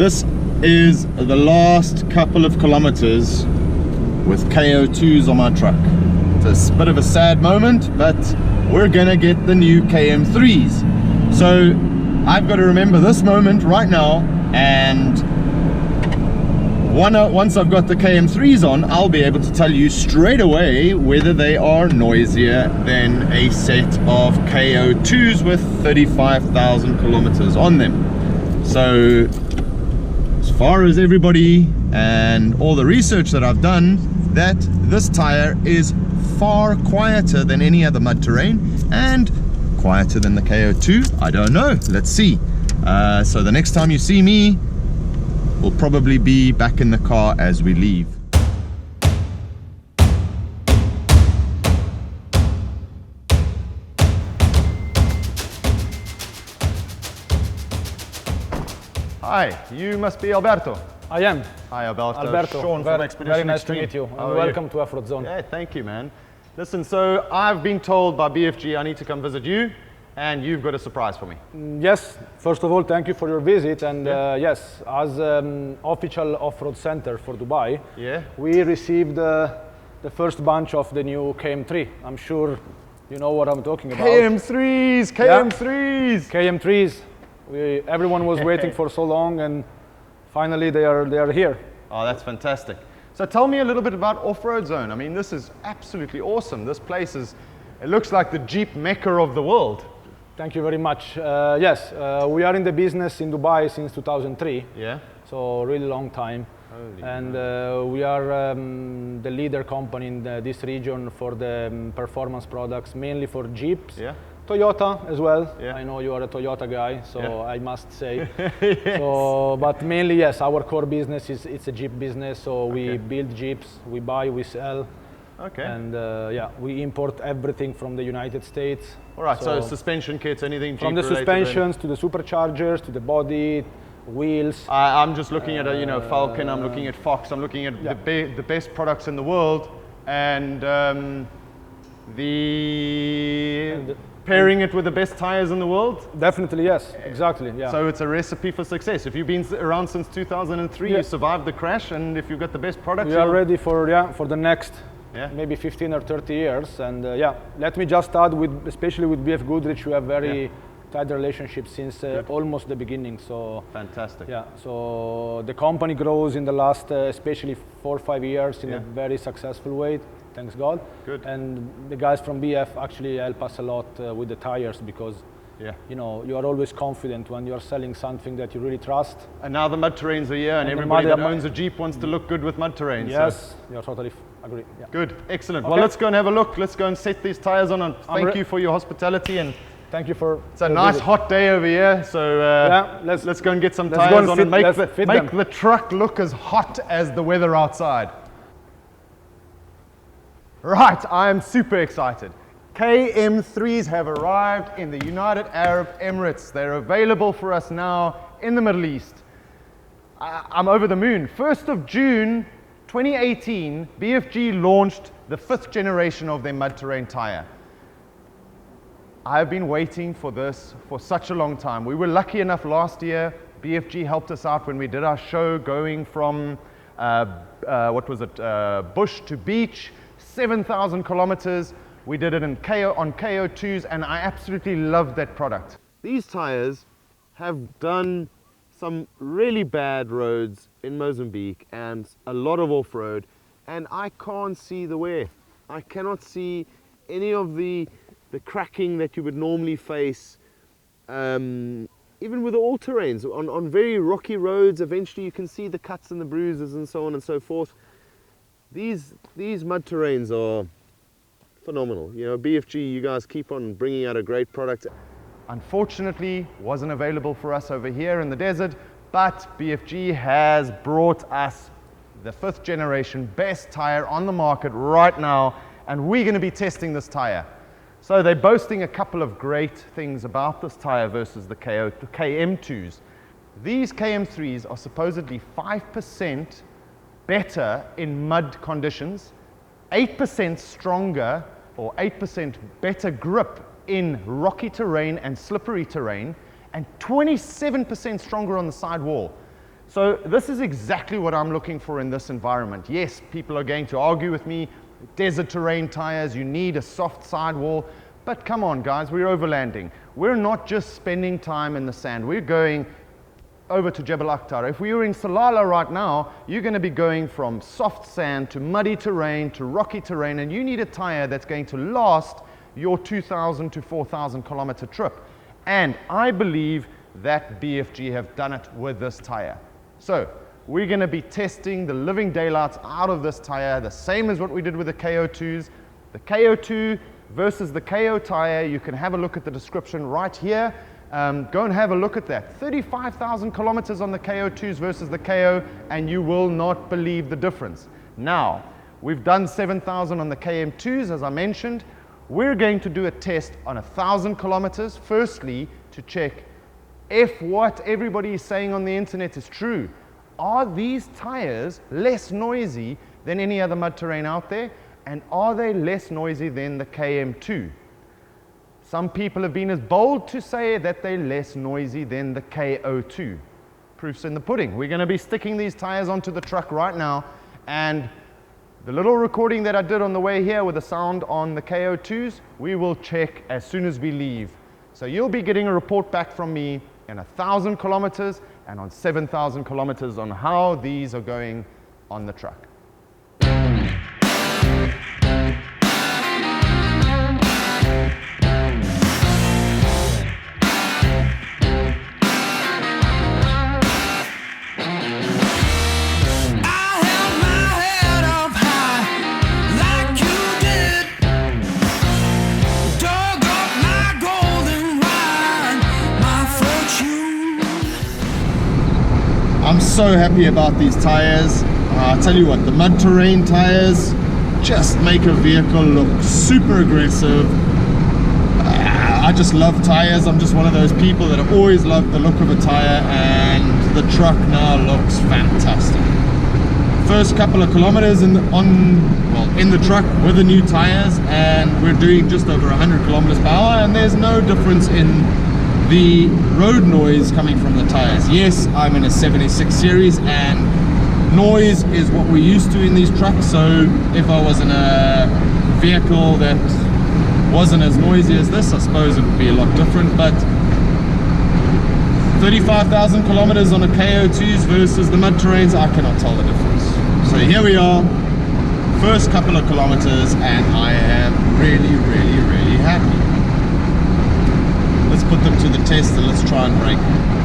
This is the last couple of kilometers with KO2s on my truck. It's a bit of a sad moment, but we're gonna get the new KM3s. So I've got to remember this moment right now, and once I've got the KM3s on, I'll be able to tell you straight away whether they are noisier than a set of KO2s with 35,000 kilometers on them. So as far as everybody and all the research that I've done, that this tire is far quieter than any other mud terrain, and quieter than the KO2, I don't know, let's see. So the next time you see me, we'll probably be back in the car as we leave. Hi, you must be Alberto. I am. Hi Alberto. Alberto, Sean from Expedition very nice Extreme. to meet you, and How are welcome you? to Off-Road Zone. Yeah, thank you, man. Listen, so I've been told by BFG I need to come visit you, and you've got a surprise for me. Yes, first of all, thank you for your visit, and yes, as official off-road center for Dubai, we received the first bunch of the new KM3. I'm sure you know what I'm talking about. KM3s, KM3s! Yeah. KM3s. Everyone was waiting for so long, and finally they are here. Oh, that's fantastic. So tell me a little bit about Off-Road Zone. I mean, this is absolutely awesome. This place is, it looks like the Jeep Mecca of the world. Thank you very much. Yes, we are in the business in Dubai since 2003. Yeah. So really long time. Holy and we are the leader company in this region for the performance products, mainly for Jeeps. Yeah. Toyota as well. Yeah. I know you are a Toyota guy, so yeah. I must say. Yes. So, but mainly, yes, our core business it's a Jeep business. So we build Jeeps, we buy, we sell. Okay. And yeah, we import everything from the United States. All right. So suspension kits, anything from the suspensions to the superchargers to the body, wheels. I'm just looking at a Falcon. I'm looking at Fox. I'm looking at the best products in the world, and pairing it with the best tires in the world? Definitely, yes, exactly, yeah. So it's a recipe for success. If you've been around since 2003, you survived the crash, and if you've got the best products, we are ready for the next maybe 15 or 30 years. And yeah, let me just add, especially with BFGoodrich, we have very tight relationship since almost the beginning. So fantastic. Yeah, so the company grows in the last especially 4 or 5 years in a very successful way. Thanks God. Good. And the guys from BF actually help us a lot with the tires, because you know, you are always confident when you are selling something that you really trust. And now the mud terrains are here, and everybody that owns a Jeep wants to look good with mud terrains. Yes, so. you're totally agree. Yeah. Good, excellent. Okay. Well, let's go and have a look. Let's go and set these tires on, and thank you for your hospitality, and thank you for. It's a nice hot day over here, so let's go and get some tires on and make the truck look as hot as the weather outside. Right, I am super excited. KM3s have arrived in the United Arab Emirates. They're available for us now in the Middle East. I'm over the moon. 1st of June 2018, BFG launched the 5th generation of their mud terrain tire. I've been waiting for this for such a long time. We were lucky enough last year. BFG helped us out when we did our show going from, bush to beach. 7,000 kilometers. We did it on KO2s, and I absolutely loved that product. These tires have done some really bad roads in Mozambique and a lot of off-road, and I can't see the wear. I cannot see any of the cracking that you would normally face, even with the all-terrains. On very rocky roads, eventually you can see the cuts and the bruises and so on and so forth. These mud terrains are phenomenal. You know, BFG, you guys keep on bringing out a great product. Unfortunately, wasn't available for us over here in the desert, but BFG has brought us the 5th generation best tire on the market right now, and we're going to be testing this tire. So they're boasting a couple of great things about this tire versus the KM2s. These KM3s are supposedly 5% better in mud conditions, 8% stronger or 8% better grip in rocky terrain and slippery terrain, and 27% stronger on the sidewall. So this is exactly what I'm looking for in this environment. Yes, people are going to argue with me, desert terrain tires, you need a soft sidewall, but come on guys, we're overlanding. We're not just spending time in the sand, we're going over to Jebel Akhtar. If we were in Salalah right now, you're going to be going from soft sand to muddy terrain to rocky terrain, and you need a tire that's going to last your 2,000 to 4,000 kilometer trip. And I believe that BFG have done it with this tire. So we're going to be testing the living daylights out of this tire, the same as what we did with the KO2s. The KO2 versus the KO tire, you can have a look at the description right here. Go and have a look at that. 35,000 kilometers on the KO2s versus the KO, and you will not believe the difference. Now, we've done 7,000 on the KM2s, as I mentioned. We're going to do a test on 1,000 kilometers, firstly, to check if what everybody is saying on the internet is true. Are these tires less noisy than any other mud terrain out there? And are they less noisy than the KM2? Some people have been as bold to say that they're less noisy than the KO2. Proof's in the pudding. We're going to be sticking these tires onto the truck right now, and the little recording that I did on the way here with the sound on the KO2s, we will check as soon as we leave. So you'll be getting a report back from me in 1,000 kilometers and on 7,000 kilometers on how these are going on the truck. I'm so happy about these tires. I'll tell you what, the mud terrain tires just make a vehicle look super aggressive. I just love tires. I'm just one of those people that have always loved the look of a tire, and the truck now looks fantastic. First couple of kilometers in the truck with the new tires, and we're doing just over 100 kilometers per hour, and there's no difference in the road noise coming from the tires. Yes, I'm in a 76 series, and noise is what we're used to in these trucks. So if I was in a vehicle that wasn't as noisy as this, I suppose it would be a lot different. But 35,000 kilometers on a KO2s versus the mud terrains, I cannot tell the difference. So here we are, first couple of kilometers, and I am really, really, really happy. Let's put them to the test and let's try and break them.